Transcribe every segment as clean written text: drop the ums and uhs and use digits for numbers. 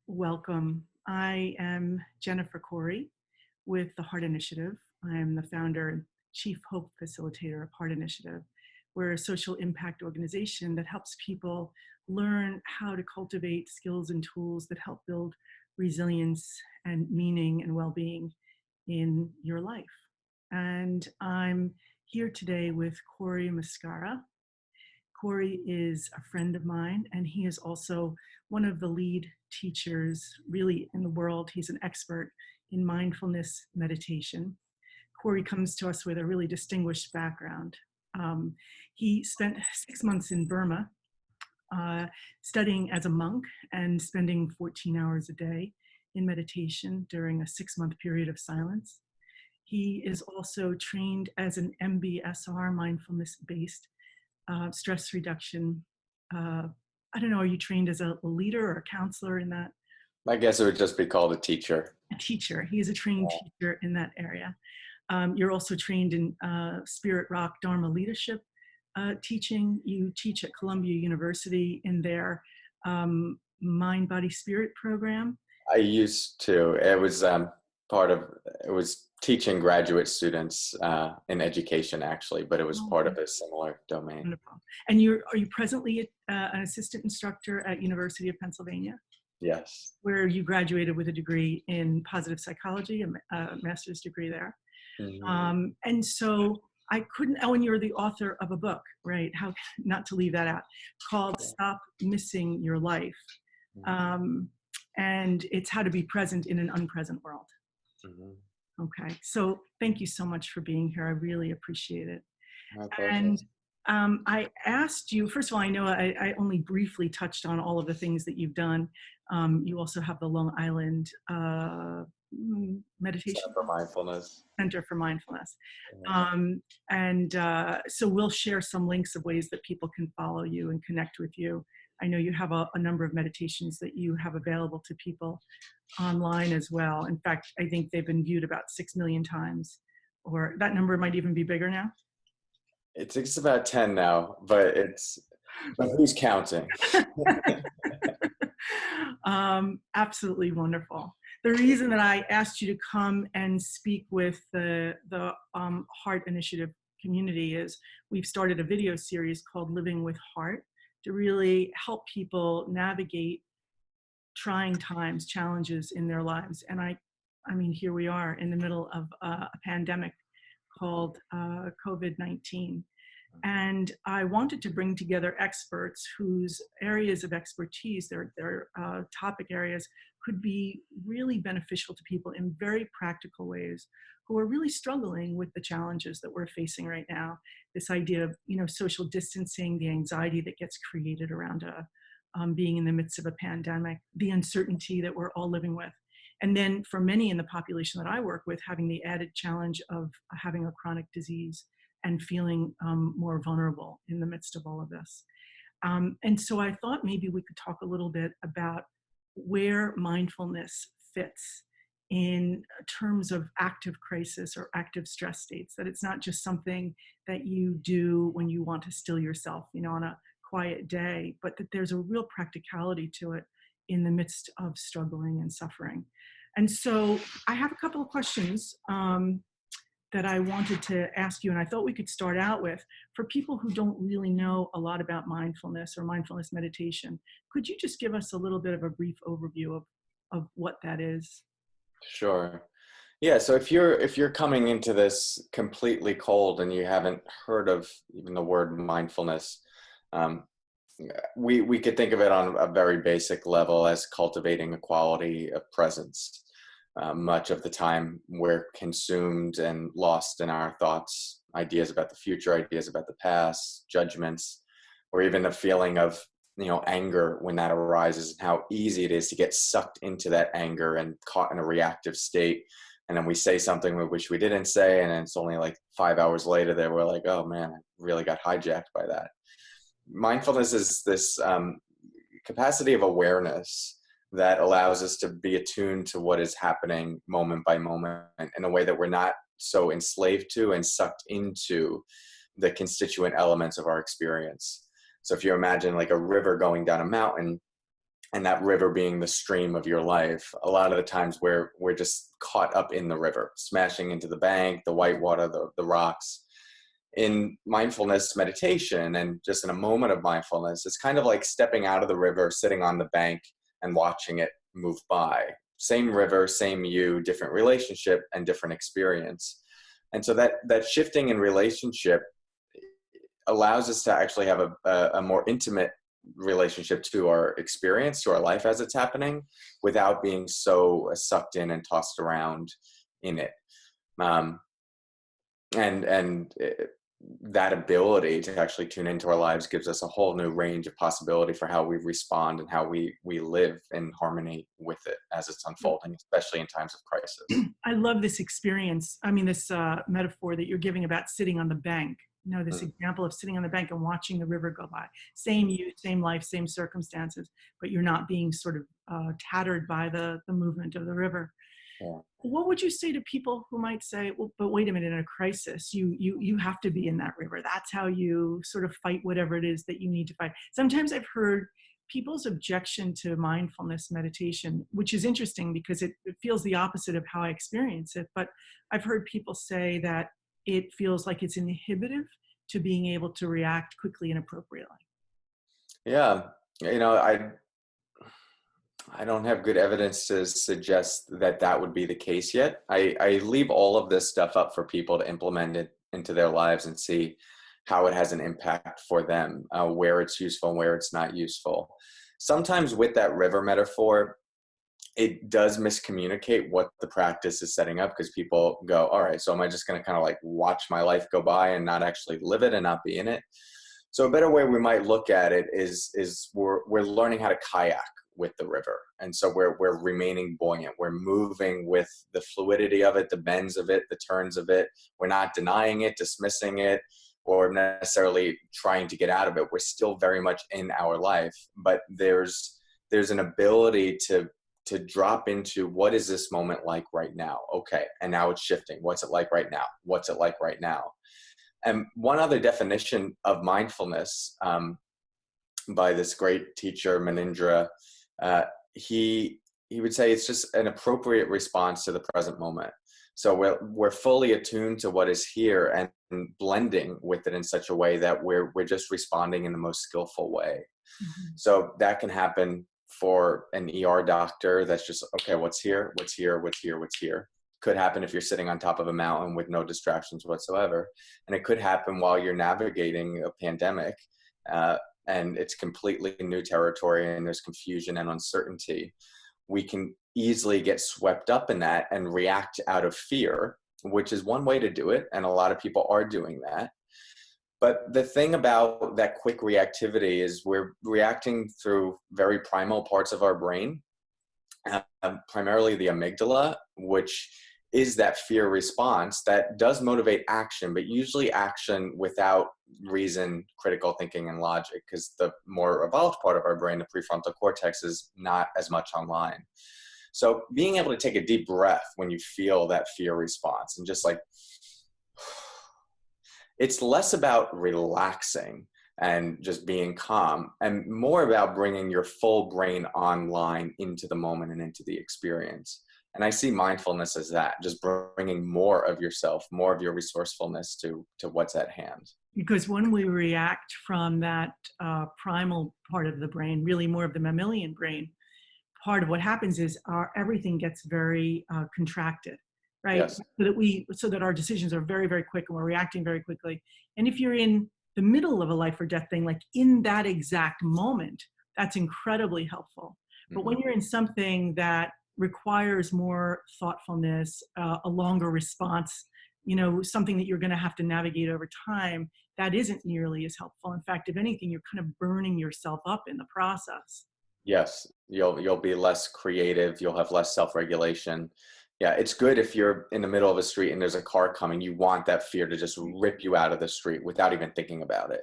Welcome. I am Jennifer Cory with the Heart Initiative. I am the founder and chief hope facilitator of Heart Initiative. We're a social impact organization that helps people learn how to cultivate skills and tools that help build resilience and meaning and well-being in your life. And I'm here today with Cory Muscara. Cory is a friend of mine, and he is also one of the lead teachers really in the world. He's an expert in mindfulness meditation. Cory comes to us with a really distinguished background. He spent 6 months in Burma studying as a monk and spending 14 hours a day in meditation during a 6-month period of silence. He is also trained as an MBSR, mindfulness-based stress reduction. I don't know, are you trained as a leader or a counselor in that? I guess it would just be called a teacher. A teacher. He is a trained teacher in that area. You're also trained in Spirit Rock Dharma leadership teaching. You teach at Columbia University in their Mind, Body, Spirit program. I used to. It was it was teaching graduate students in education, actually, but it was part of a similar domain. Wonderful. And are you presently an assistant instructor at University of Pennsylvania? Yes. Where you graduated with a degree in positive psychology, a master's degree there. Mm-hmm. And so I couldn't, oh, and you're the author of a book, right? How not to leave that out, called Stop Missing Your Life. And it's how to be present in an unpresent world. Mm-hmm. Okay, so thank you so much for being here. I really appreciate it. My pleasure. And I asked you, first of all, I know I only briefly touched on all of the things that you've done. You also have the Long Island Meditation Center for Mindfulness. So we'll share some links of ways that people can follow you and connect with you. I know you have a number of meditations that you have available to people online as well. In fact, I think they've been viewed about 6 million times, or that number might even be bigger now. It's about 10 now, but who's counting? Absolutely wonderful. The reason that I asked you to come and speak with the Heart Initiative community is we've started a video series called Living with Heart to really help people navigate trying times, challenges in their lives. And I mean, here we are in the middle of a pandemic called COVID-19. And I wanted to bring together experts whose areas of expertise, their topic areas, could be really beneficial to people in very practical ways, who are really struggling with the challenges that we're facing right now. This idea of, social distancing, the anxiety that gets created around being in the midst of a pandemic, the uncertainty that we're all living with. And then for many in the population that I work with, having the added challenge of having a chronic disease and feeling more vulnerable in the midst of all of this. And so I thought maybe we could talk a little bit about where mindfulness fits in terms of active crisis or active stress states, that it's not just something that you do when you want to still yourself, on a quiet day, but that there's a real practicality to it in the midst of struggling and suffering. And so I have a couple of questions that I wanted to ask you, and I thought we could start out with, for people who don't really know a lot about mindfulness or mindfulness meditation, could you just give us a little bit of a brief overview of what that is? Sure. Yeah, so if you're coming into this completely cold and you haven't heard of even the word mindfulness, we could think of it on a very basic level as cultivating a quality of presence. Much of the time we're consumed and lost in our thoughts, ideas about the future, ideas about the past, judgments, or even a feeling of anger when that arises, and how easy it is to get sucked into that anger and caught in a reactive state. And then we say something we wish we didn't say, and then it's only like 5 hours later that we're like, oh man, I really got hijacked by that. Mindfulness is this capacity of awareness that allows us to be attuned to what is happening moment by moment in a way that we're not so enslaved to and sucked into the constituent elements of our experience. So if you imagine like a river going down a mountain, and that river being the stream of your life, a lot of the times we're just caught up in the river, smashing into the bank, the white water, the rocks. In mindfulness meditation and just in a moment of mindfulness, it's kind of like stepping out of the river, sitting on the bank and watching it move by. Same river, same you, different relationship and different experience. And so that shifting in relationship allows us to actually have a more intimate relationship to our experience, to our life as it's happening, without being so sucked in and tossed around in it. And that ability to actually tune into our lives gives us a whole new range of possibility for how we respond and how we live in harmony with it as it's unfolding, especially in times of crisis. I love this experience. I mean, this metaphor that you're giving about sitting on the bank. You know, this example of sitting on the bank and watching the river go by. Same you, same life, same circumstances, but you're not being sort of tattered by the movement of the river. Yeah. What would you say to people who might say, well, but wait a minute, in a crisis, you have to be in that river. That's how you sort of fight whatever it is that you need to fight. Sometimes I've heard people's objection to mindfulness meditation, which is interesting because it feels the opposite of how I experience it. But I've heard people say that it feels like it's inhibitive to being able to react quickly and appropriately. Yeah. You know, I don't have good evidence to suggest that that would be the case yet. I leave all of this stuff up for people to implement it into their lives and see how it has an impact for them, where it's useful and where it's not useful. Sometimes with that river metaphor, it does miscommunicate what the practice is setting up, because people go, all right, so am I just going to kind of like watch my life go by and not actually live it and not be in it? So a better way we might look at it is we're learning how to kayak with the river. And so we're remaining buoyant. We're moving with the fluidity of it, the bends of it, the turns of it. We're not denying it, dismissing it, or necessarily trying to get out of it. We're still very much in our life, but there's an ability to drop into, what is this moment like right now? Okay, and now it's shifting. What's it like right now? What's it like right now? And one other definition of mindfulness by this great teacher, Manindra, he would say it's just an appropriate response to the present moment. So we're fully attuned to what is here and blending with it in such a way that we're just responding in the most skillful way. Mm-hmm. So that can happen for an ER doctor. That's just, okay, what's here, what's here, what's here, what's here. Could happen if you're sitting on top of a mountain with no distractions whatsoever. And it could happen while you're navigating a pandemic, and it's completely new territory and there's confusion and uncertainty. We can easily get swept up in that and react out of fear, which is one way to do it. And a lot of people are doing that. But the thing about that quick reactivity is we're reacting through very primal parts of our brain, primarily the amygdala, which is that fear response that does motivate action, but usually action without reason, critical thinking, and logic, because the more evolved part of our brain, the prefrontal cortex, is not as much online. So being able to take a deep breath when you feel that fear response and just like, it's less about relaxing and just being calm and more about bringing your full brain online into the moment and into the experience. And I see mindfulness as that, just bringing more of yourself, more of your resourcefulness to what's at hand. Because when we react from that primal part of the brain, really more of the mammalian brain, part of what happens is everything gets very contracted, right? Yes. So that our decisions are very, very quick and we're reacting very quickly. And if you're in the middle of a life or death thing, like in that exact moment, that's incredibly helpful. But Mm-hmm. when you're in something that requires more thoughtfulness, a longer response, something that you're going to have to navigate over time, that isn't nearly as helpful. In fact, if anything, you're kind of burning yourself up in the process. Yes, you'll be less creative. You'll have less self-regulation. Yeah, it's good if you're in the middle of a street and there's a car coming. You want that fear to just rip you out of the street without even thinking about it.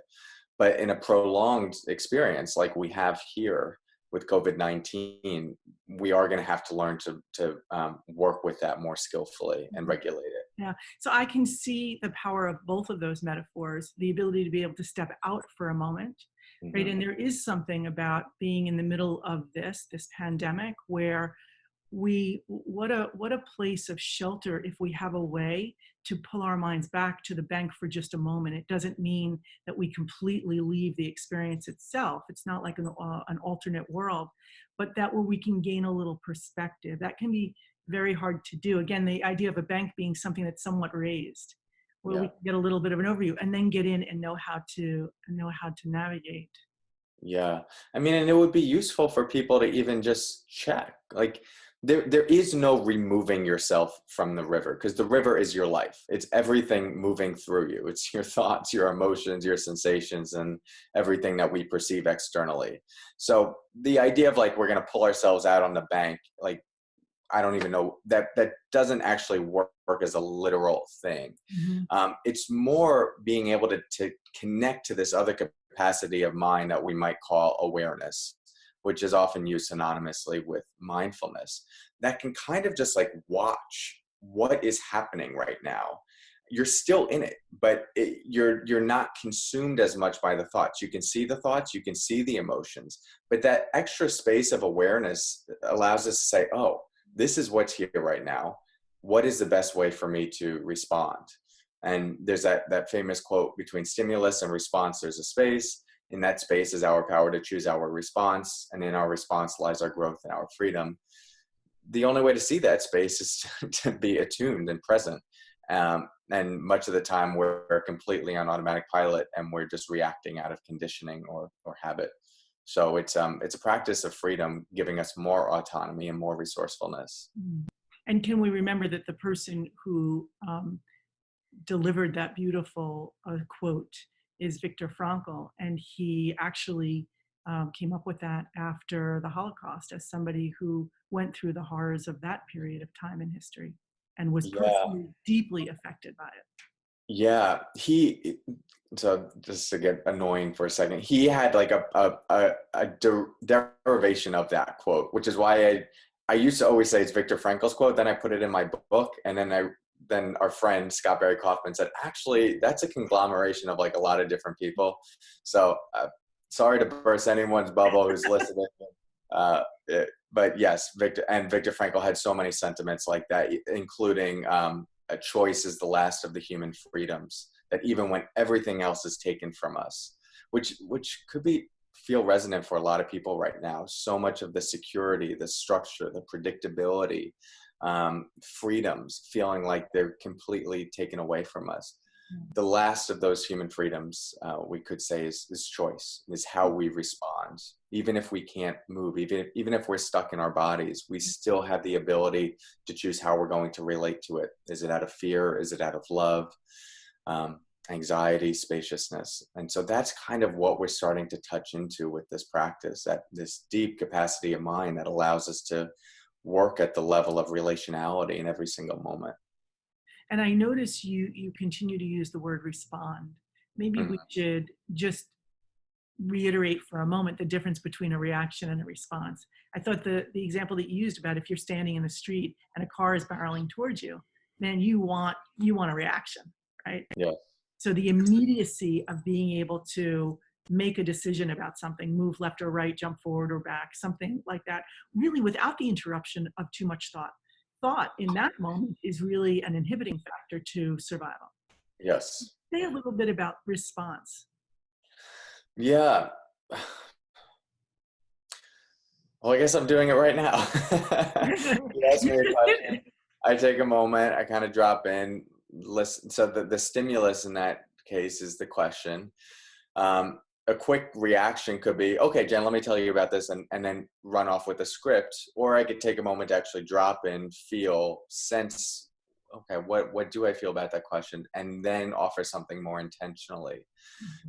But in a prolonged experience like we have here with COVID-19, we are going to have to learn to work with that more skillfully and regulate it. Yeah. So I can see the power of both of those metaphors, the ability to be able to step out for a moment, right? Hmm. And there is something about being in the middle of this pandemic where what a place of shelter if we have a way to pull our minds back to the bank for just a moment. It doesn't mean that we completely leave the experience itself. It's not like an alternate world, but that where we can gain a little perspective. That can be very hard to do. Again, the idea of a bank being something that's somewhat raised, where we Yeah. can get a little bit of an overview and then get in and know how to navigate. Yeah. I mean, and it would be useful for people to even just check. Like there is no removing yourself from the river because the river is your life. It's everything moving through you. It's your thoughts, your emotions, your sensations, and everything that we perceive externally. So the idea of like we're gonna pull ourselves out on the bank, like I don't even know that doesn't actually work as a literal thing. Mhm. It's more being able to connect to this other capacity of mind that we might call awareness, which is often used synonymously with mindfulness, that can kind of just like watch what is happening right now. You're still in it, but you're not consumed as much by the thoughts. You can see the thoughts, you can see the emotions, but that extra space of awareness allows us to say, oh, this is what's here right now. What is the best way for me to respond? And there's that famous quote, between stimulus and response, there's a space. In that space is our power to choose our response. And in our response lies our growth and our freedom. The only way to see that space is to be attuned and present. And much of the time we're completely on automatic pilot and we're just reacting out of conditioning or habit. So it's a practice of freedom, giving us more autonomy and more resourcefulness. Mm. And can we remember that the person who delivered that beautiful quote is Viktor Frankl, and he actually came up with that after the Holocaust as somebody who went through the horrors of that period of time in history and was Yeah, personally deeply affected by it. yeah. So just to get annoying for a second, he had like a derivation of that quote, which is why I used to always say it's Viktor Frankl's quote. Then I put it in my book, and then our friend Scott Barry Kaufman said, actually, that's a conglomeration of like a lot of different people. So sorry to burst anyone's bubble who's listening. Uh, but yes, Viktor Frankl had so many sentiments like that, including a choice is the last of the human freedoms. That even when everything else is taken from us, which could feel resonant for a lot of people right now. So much of the security, the structure, the predictability, freedoms, feeling like they're completely taken away from us. The last of those human freedoms, we could say, is choice, is how we respond. Even if we can't move, even if we're stuck in our bodies, we still have the ability to choose how we're going to relate to it. Is it out of fear? Is it out of love? Anxiety, spaciousness. And so that's kind of what we're starting to touch into with this practice, that this deep capacity of mind that allows us to work at the level of relationality in every single moment. And I notice you continue to use the word respond. Maybe we Mhm. should just reiterate for a moment the difference between a reaction and a response. I thought the example that you used about if you're standing in the street and a car is barreling towards you, then you want a reaction, right? Yeah. So the immediacy of being able to make a decision about something, move left or right, jump forward or back, something like that, really without the interruption of too much thought. Thought in that moment is really an inhibiting factor to survival. Yes. Say a little bit about response. Yeah. Well, I guess I'm doing it right now. You asked me a question. I take a moment, I kind of drop in, listen. So the stimulus in that case is the question. A quick reaction could be, okay, Jen, let me tell you about this, and then run off with a script. Or I could take a moment to actually drop in, feel, sense, okay, what do I feel about that question? And then offer something more intentionally.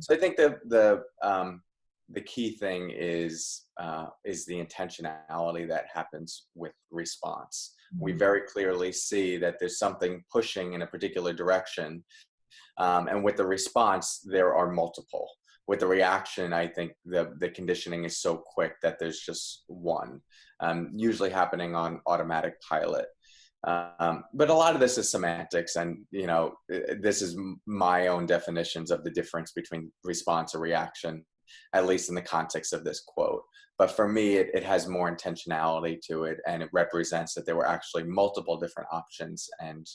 So I think the key thing is the intentionality that happens with response. We Mhm. very clearly see that there's something pushing in a particular direction, and with the response, there are multiple. With the reaction, I think the conditioning is so quick that there's just one, usually happening on automatic pilot. But a lot of this is semantics, and this is my own definitions of the difference between response or reaction, at least in the context of this quote. But for me, it has more intentionality to it, and it represents that there were actually multiple different options, and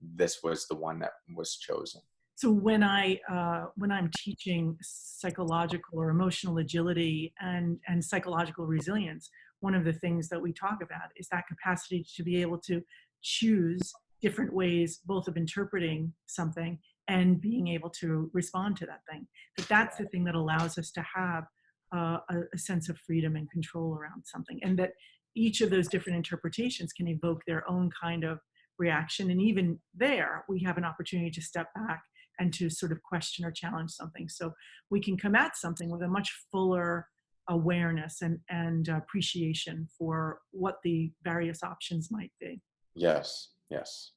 this was the one that was chosen. So when I'm teaching psychological or emotional agility and psychological resilience, one of the things that we talk about is that capacity to be able to choose different ways, both of interpreting something and being able to respond to that thing. That's the thing that allows us to have a sense of freedom and control around something, and that each of those different interpretations can evoke their own kind of reaction. And even there, we have an opportunity to step back and to sort of question or challenge something. So we can come at something with a much fuller awareness and appreciation for what the various options might be. Yes, yes.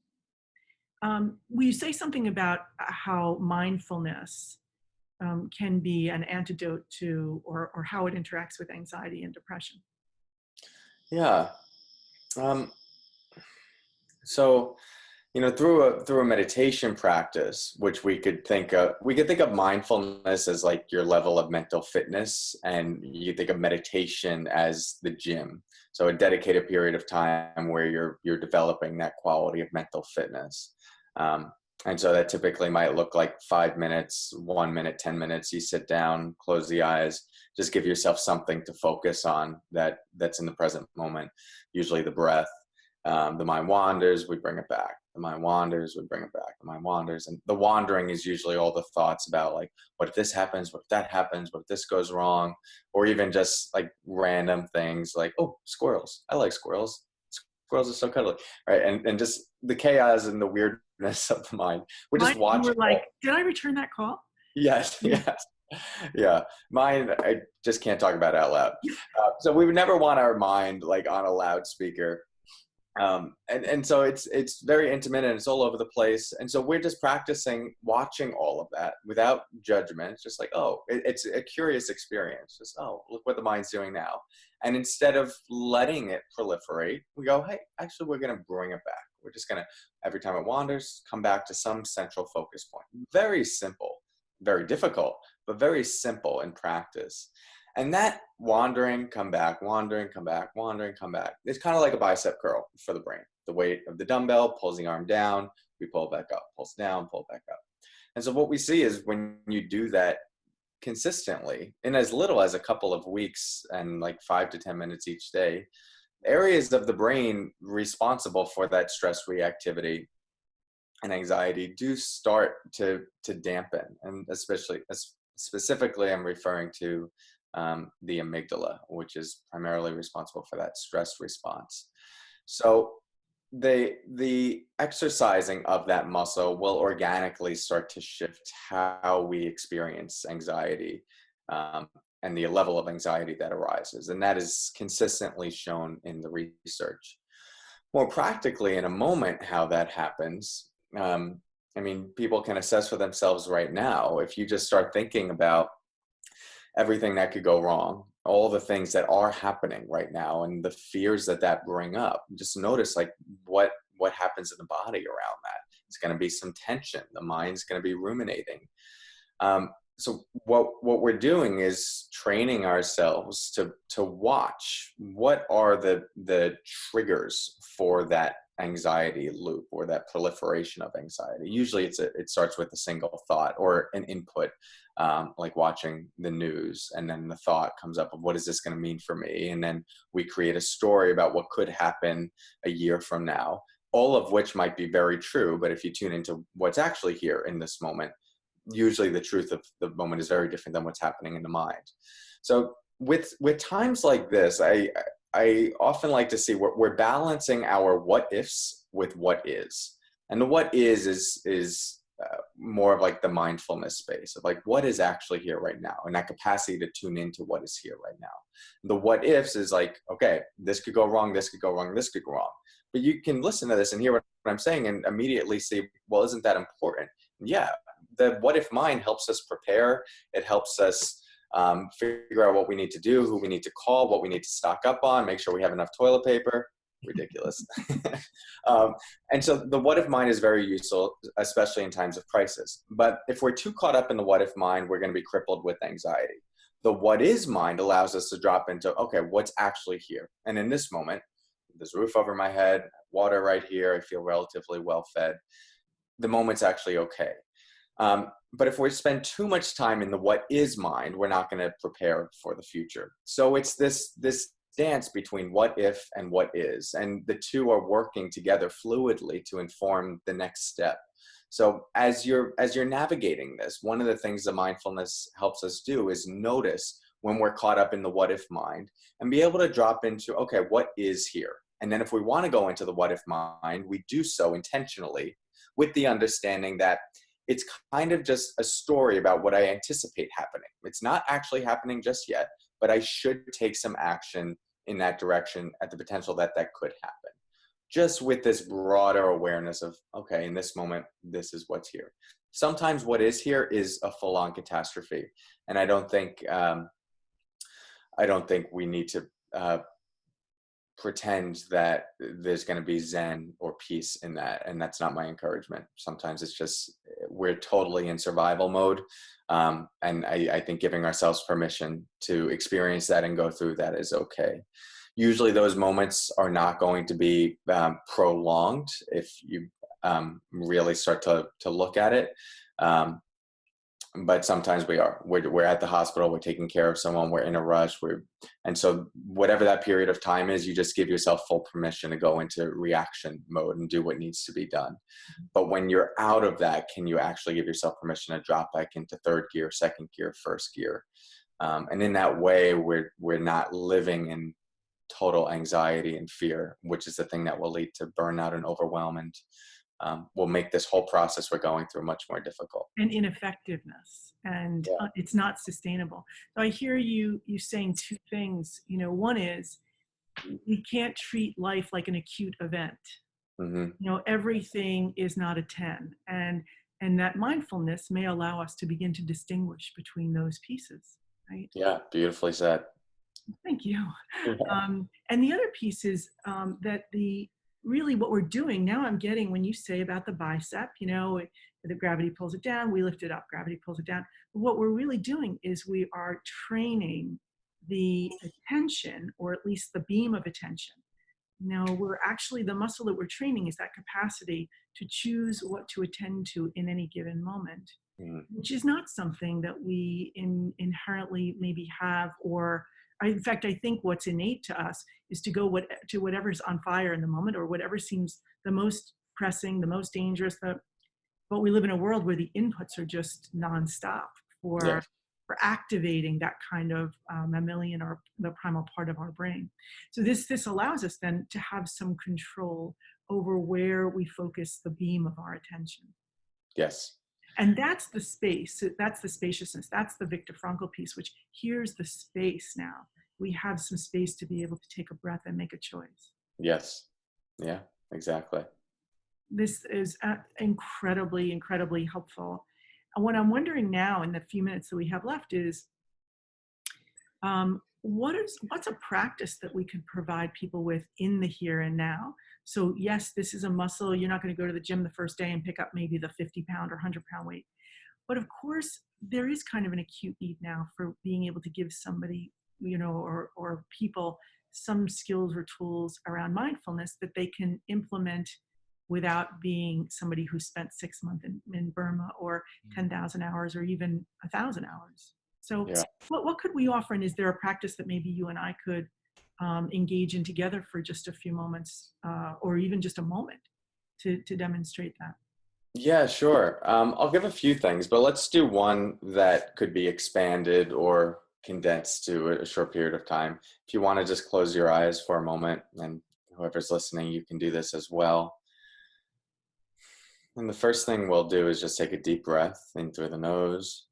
Will you say something about how mindfulness can be an antidote to, or how it interacts with anxiety and depression? Yeah. Um, so, through a meditation practice, which we could think of mindfulness as like your level of mental fitness, and you think of meditation as the gym. So a dedicated period of time where you're developing that quality of mental fitness. And so that typically might look like 5 minutes, 1 minute, 10 minutes. You sit down, close the eyes, just give yourself something to focus on that's in the present moment, usually the breath. The mind wanders, we bring it back. The mind wanders, we bring it back. The mind wanders. And the wandering is usually all the thoughts about like, what if this happens? What if that happens? What if this goes wrong? Or even just like random things like, oh, squirrels. I like squirrels. Squirrels are so cuddly. Right. And just the chaos and the weirdness of the mind. We just You watch were it like, all. did I return that call? Yes, yes. Yeah. Mine, I just can't talk about it out loud. So we would never want our mind like on a loudspeaker. And so it's very intimate and it's all over the place. And so we're just practicing watching all of that without judgment. It's just like, oh, it's a curious experience. Just, oh, look what the mind's doing now. And instead of letting it proliferate, we go, hey, actually, we're going to bring it back. We're just going to, every time it wanders, come back to some central focus point. Very simple, very difficult, but very simple in practice. And that wandering, come back, wandering, come back, wandering, come back. It's kind of like a bicep curl for the brain. The weight of the dumbbell pulls the arm down, we pull it back up, pulls down, pull it back up. And so what we see is when you do that consistently in as little as a couple of weeks and like 5 to 10 minutes each day, areas of the brain responsible for that stress reactivity and anxiety do start to dampen. And specifically, I'm referring to the amygdala, which is primarily responsible for that stress response. So the exercising of that muscle will organically start to shift how we experience anxiety, and the level of anxiety that arises. And that is consistently shown in the research. More practically, in a moment, how that happens, people can assess for themselves right now. If you just start thinking about everything that could go wrong, all the things that are happening right now, and the fears that bring up, just notice like what happens in the body around that. It's going to be some tension. The mind's going to be ruminating. So what we're doing is training ourselves to watch what are the triggers for that anxiety loop or that proliferation of anxiety. Usually it starts with a single thought or an input, like watching the news, and then the thought comes up of what is this going to mean for me? And then we create a story about what could happen a year from now, all of which might be very true. But if you tune into what's actually here in this moment, usually the truth of the moment is very different than what's happening in the mind. So with times like this, I often like to see we're balancing our what ifs with what is. And the what is more of like the mindfulness space of like what is actually here right now, and that capacity to tune into what is here right now. The what ifs is like, okay, this could go wrong, this could go wrong, this could go wrong. But you can listen to this and hear what I'm saying and immediately say, well, isn't that important? Yeah, the what if mind helps us prepare. It helps us figure out what we need to do, who we need to call, what we need to stock up on, make sure we have enough toilet paper. ridiculous. um, and so the what if mind is very useful, especially in times of crisis. But if we're too caught up in the what if mind, we're going to be crippled with anxiety. The what is mind allows us to drop into, okay, what's actually here? And in this moment, there's a roof over my head, water right here, I feel relatively well fed. The moment's actually okay. But if we spend too much time in the what is mind, we're not going to prepare for the future. So it's this dance between what if and what is, and the two are working together fluidly to inform the next step. So as you're navigating this, one of the things that mindfulness helps us do is notice when we're caught up in the what if mind and be able to drop into, okay, what is here? And then if we want to go into the what if mind, we do so intentionally with the understanding that it's kind of just a story about what I anticipate happening. It's not actually happening just yet, but I should take some action in that direction at the potential that that could happen. Just with this broader awareness of, okay, in this moment, this is what's here. Sometimes what is here is a full-on catastrophe. And I don't think we need to pretend that there's going to be zen or peace in that, and that's not my encouragement. Sometimes it's just we're totally in survival mode, and I think giving ourselves permission to experience that and go through that is okay. Usually those moments are not going to be prolonged if you really start to look at it. But sometimes we're at the hospital, we're taking care of someone, we're in a rush, and so whatever that period of time is, you just give yourself full permission to go into reaction mode and do what needs to be done. But when you're out of that, can you actually give yourself permission to drop back into third gear, second gear, first gear? And in that way, we're not living in total anxiety and fear, which is the thing that will lead to burnout and overwhelm, and will make this whole process we're going through much more difficult. And ineffectiveness, and it's not sustainable. So I hear you saying two things. One is we can't treat life like an acute event. Mm-hmm. Everything is not a 10, and that mindfulness may allow us to begin to distinguish between those pieces, right? Yeah, beautifully said. Thank you. Yeah. And the other piece is that really what we're doing now, I'm getting when you say about the bicep, the gravity pulls it down, we lift it up, gravity pulls it down. What we're really doing is we are training the attention, or at least the beam of attention. We're actually, the muscle that we're training is that capacity to choose what to attend to in any given moment, which is not something that we inherently maybe have, or in fact, I think what's innate to us is to go to whatever's on fire in the moment, or whatever seems the most pressing, the most dangerous. But we live in a world where the inputs are just nonstop Yeah. for activating that kind of mammalian, or the primal part of our brain. So this allows us then to have some control over where we focus the beam of our attention. Yes. And that's the space, that's the spaciousness, that's the Viktor Frankl piece, which here's the space now. We have some space to be able to take a breath and make a choice. Yes. Yeah, exactly. This is incredibly, incredibly helpful. And what I'm wondering now in the few minutes that we have left is, what's a practice that we can provide people with in the here and now? So yes, this is a muscle. You're not going to go to the gym the first day and pick up maybe the 50-pound or 100-pound weight. But of course, there is kind of an acute need now for being able to give somebody, or people, some skills or tools around mindfulness that they can implement without being somebody who spent 6 months in Burma, or 10,000 hours, or even 1,000 hours. So Yeah. what could we offer? And is there a practice that maybe you and I could engage in together for just a few moments, or even just a moment to demonstrate that? Yeah, sure. I'll give a few things, but let's do one that could be expanded or condensed to a short period of time. If you want to just close your eyes for a moment, and whoever's listening, you can do this as well. And the first thing we'll do is just take a deep breath in through the nose,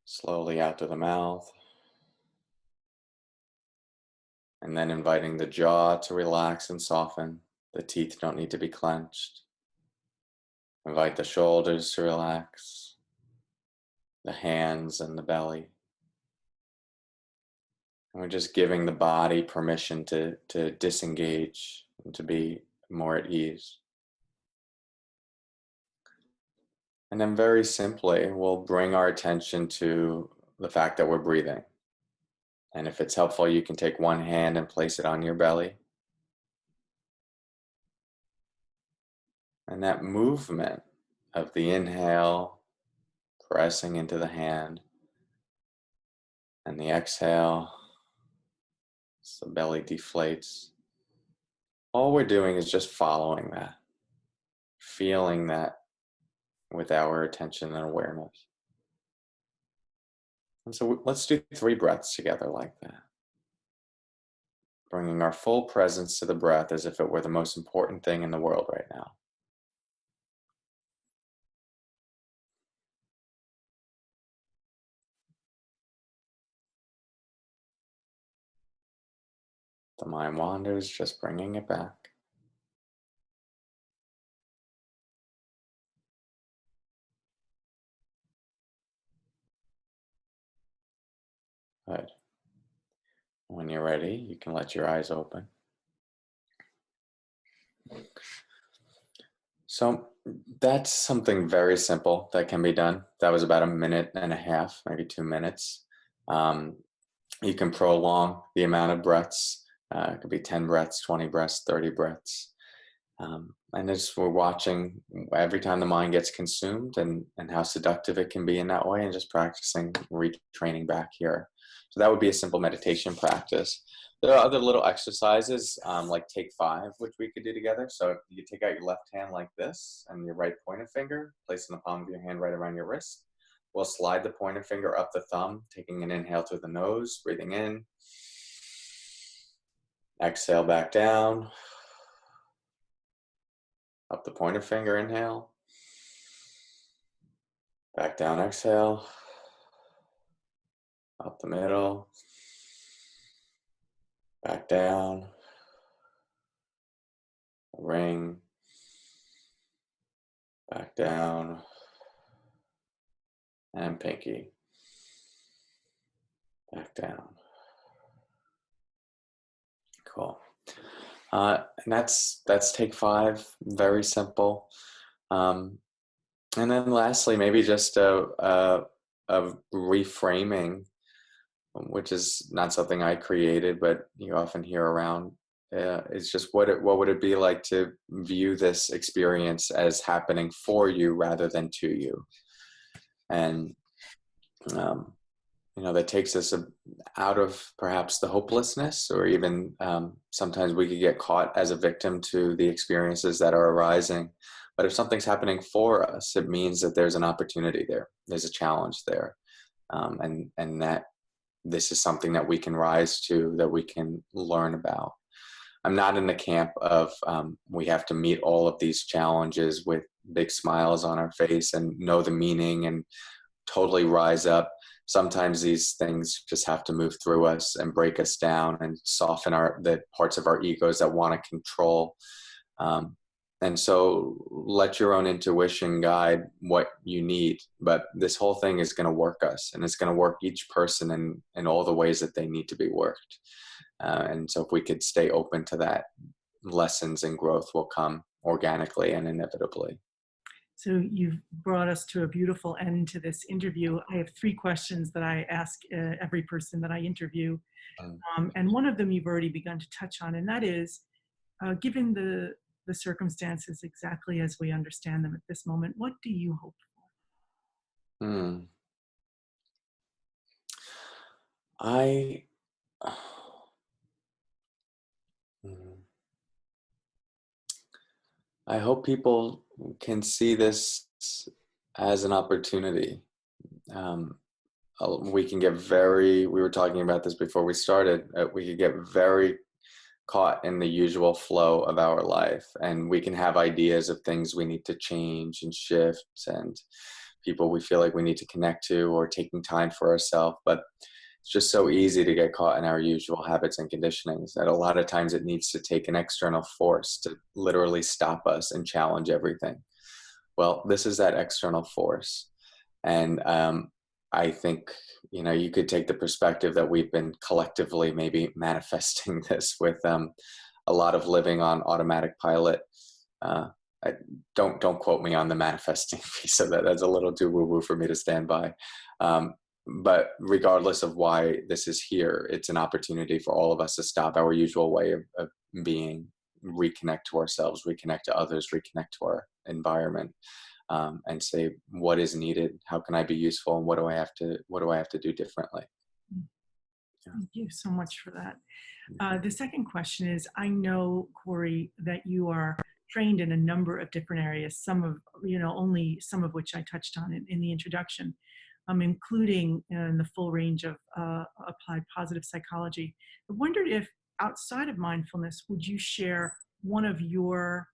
slowly out through the mouth, and then inviting the jaw to relax and soften. The teeth don't need to be clenched. Invite the shoulders to relax, the hands and the belly. And we're just giving the body permission to disengage and to be more at ease. And then very simply, we'll bring our attention to the fact that we're breathing. And if it's helpful, you can take one hand and place it on your belly. And that movement of the inhale pressing into the hand and the exhale, as the belly deflates. All we're doing is just following that, feeling that with our attention and awareness. And so let's do 3 breaths together like that. Bringing our full presence to the breath as if it were the most important thing in the world right now. The mind wanders, just bringing it back. Good. When you're ready, you can let your eyes open. So that's something very simple that can be done. That was about 1.5 minutes, maybe 2 minutes. You can prolong the amount of breaths. It could be 10 breaths, 20 breaths, 30 breaths. And as we're watching every time the mind gets consumed and how seductive it can be in that way, and just practicing retraining back here. So that would be a simple meditation practice. There are other little exercises like Take 5, which we could do together. So you take out your left hand like this and your right pointer finger, place in the palm of your hand right around your wrist. We'll slide the pointer finger up the thumb, taking an inhale through the nose, breathing in. Exhale back down. Up the pointer finger, inhale. Back down, exhale. Up the middle. Back down. Ring. Back down. And pinky. Back down. Cool. And that's Take 5. Very simple. And then lastly, maybe just a reframing, which is not something I created, but you often hear around. It's just what would it be like to view this experience as happening for you rather than to you? And that takes us out of perhaps the hopelessness, or even sometimes we could get caught as a victim to the experiences that are arising. But if something's happening for us, it means that there's an opportunity there. There's a challenge there. And that this is something that we can rise to, that we can learn about. I'm not in the camp of we have to meet all of these challenges with big smiles on our face and know the meaning and totally rise up. Sometimes these things just have to move through us and break us down and soften the parts of our egos that want to control. And so let your own intuition guide what you need. But this whole thing is going to work us, and it's going to work each person in all the ways that they need to be worked. And so if we could stay open to that, lessons and growth will come organically and inevitably. So you've brought us to a beautiful end to this interview. I have 3 questions that I ask every person that I interview. And one of them you've already begun to touch on, and that is, given the circumstances exactly as we understand them at this moment, what do you hope for? I hope people can see this as an opportunity. We can get we were talking about this before we started, we could get very caught in the usual flow of our life, and we can have ideas of things we need to change and shift, and people we feel like we need to connect to, or taking time for ourselves. But it's just so easy to get caught in our usual habits and conditionings that a lot of times it needs to take an external force to literally stop us and challenge everything. Well, this is that external force. And I think, you could take the perspective that we've been collectively maybe manifesting this with a lot of living on automatic pilot. Uh, I, don't quote me on the manifesting piece of that. That's a little too woo-woo for me to stand by. Um, but regardless of why this is here, it's an opportunity for all of us to stop our usual way of being, reconnect to ourselves, reconnect to others, reconnect to our environment, and say what is needed, how can I be useful, and what do I have to do differently. Yeah. Thank you so much for that. The second question is, I know, Cory, that you are trained in a number of different areas, some of, only some of which I touched on in the introduction, including in the full range of applied positive psychology. I wondered if outside of mindfulness, would you share one of your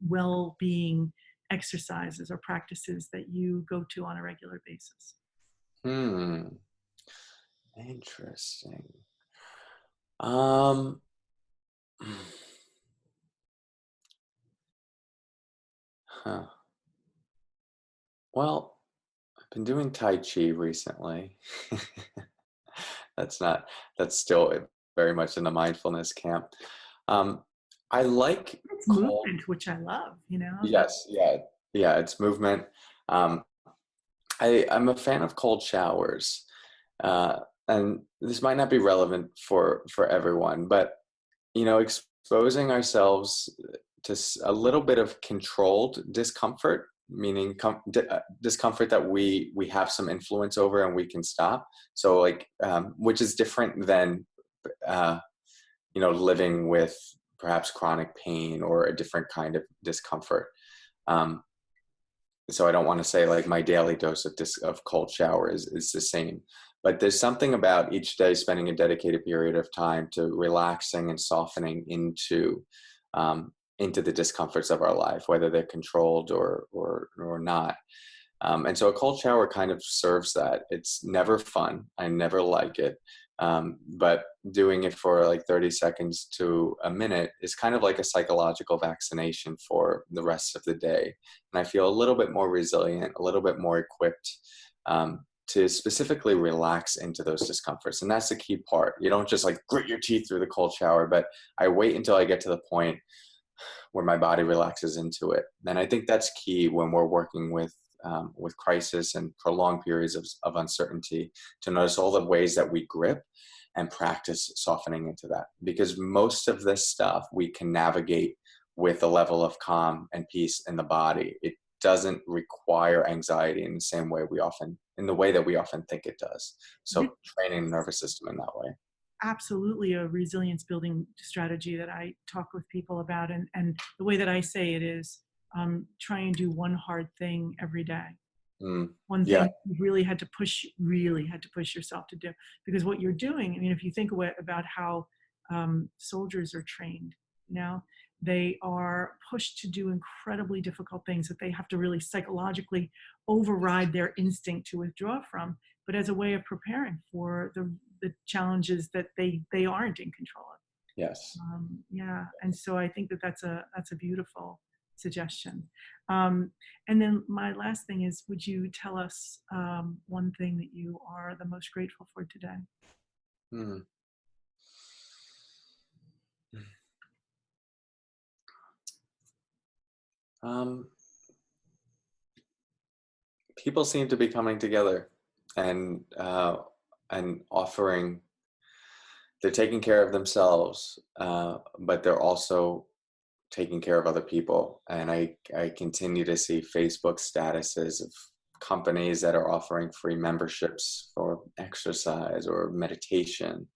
well-being exercises or practices that you go to on a regular basis? Hmm. Interesting. Um, huh. Well, I've been doing Tai Chi recently. That's not, that's still very much in the mindfulness camp. Um, I like It's cold, movement, which I love, that. yes, yeah, yeah, it's movement. Um, I'm a fan of cold showers. Uh, and this might not be relevant for everyone, but exposing ourselves to a little bit of controlled discomfort, meaning discomfort that we have some influence over and we can stop. So like, which is different than uh, living with perhaps chronic pain or a different kind of discomfort. Um, so I don't want to say like my daily dose of cold shower is the same, but there's something about each day spending a dedicated period of time to relaxing and softening into the discomforts of our life, whether they're controlled or not. And so a cold shower kind of serves that. It's never fun. I never like it. But doing it for like 30 seconds to a minute is kind of like a psychological vaccination for the rest of the day. And I feel a little bit more resilient, a little bit more equipped to specifically relax into those discomforts. And that's the key part. You don't just like grit your teeth through the cold shower, but I wait until I get to the point where my body relaxes into it. And I think that's key when we're working with crisis and prolonged periods of uncertainty, to notice all the ways that we grip and practice softening into that. Because most of this stuff we can navigate with a level of calm and peace in the body. It doesn't require anxiety in the way that we often think it does. So training the nervous system in that way. Absolutely a resilience building strategy that I talk with people about. And the way that I say it is, try and do one hard thing every day. One Yeah. thing you really had to push yourself to do. Because what you're doing, I mean, if you think about how soldiers are trained, they are pushed to do incredibly difficult things that they have to really psychologically override their instinct to withdraw from, but as a way of preparing for the challenges that they aren't in control of. Yes. Yeah, and so I think that's a beautiful suggestion. And then my last thing is, would you tell us one thing that you are the most grateful for today? Hmm. Um, People seem to be coming together and offering. They're taking care of themselves, but they're also taking care of other people. And I continue to see Facebook statuses of companies that are offering free memberships for exercise or meditation.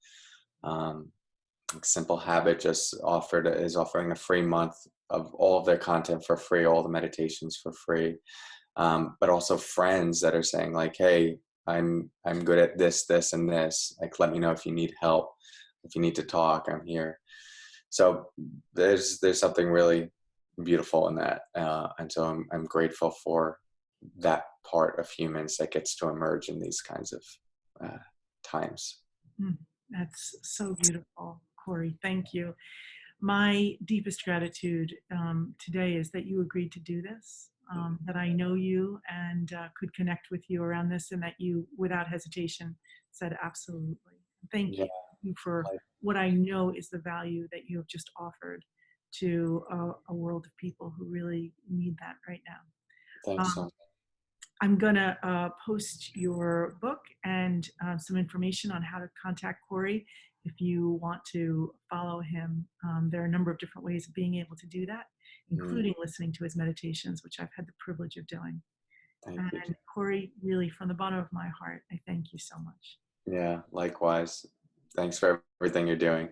Simple Habit is offering a free month of all of their content for free, all the meditations for free. But also friends that are saying like, hey, I'm good at this and this, like let me know if you need help, if you need to talk, I'm here. So there's something really beautiful in that, and so I'm grateful for that part of humans that gets to emerge in these kinds of times. That's so beautiful, Cory. Thank you. My deepest gratitude today is that you agreed to do this. that I know you and could connect with you around this, and that you, without hesitation, said absolutely. Thank Yeah, you for like, what I know is the value that you have just offered to a world of people who really need that right now. thanks so much. I'm going to post your book and some information on how to contact Cory if you want to follow him. There are a number of different ways of being able to do that, Mm, including listening to his meditations, which I've had the privilege of doing. thank you. And Cory, really, from the bottom of my heart, I thank you so much. Yeah, likewise. Thanks for everything you're doing.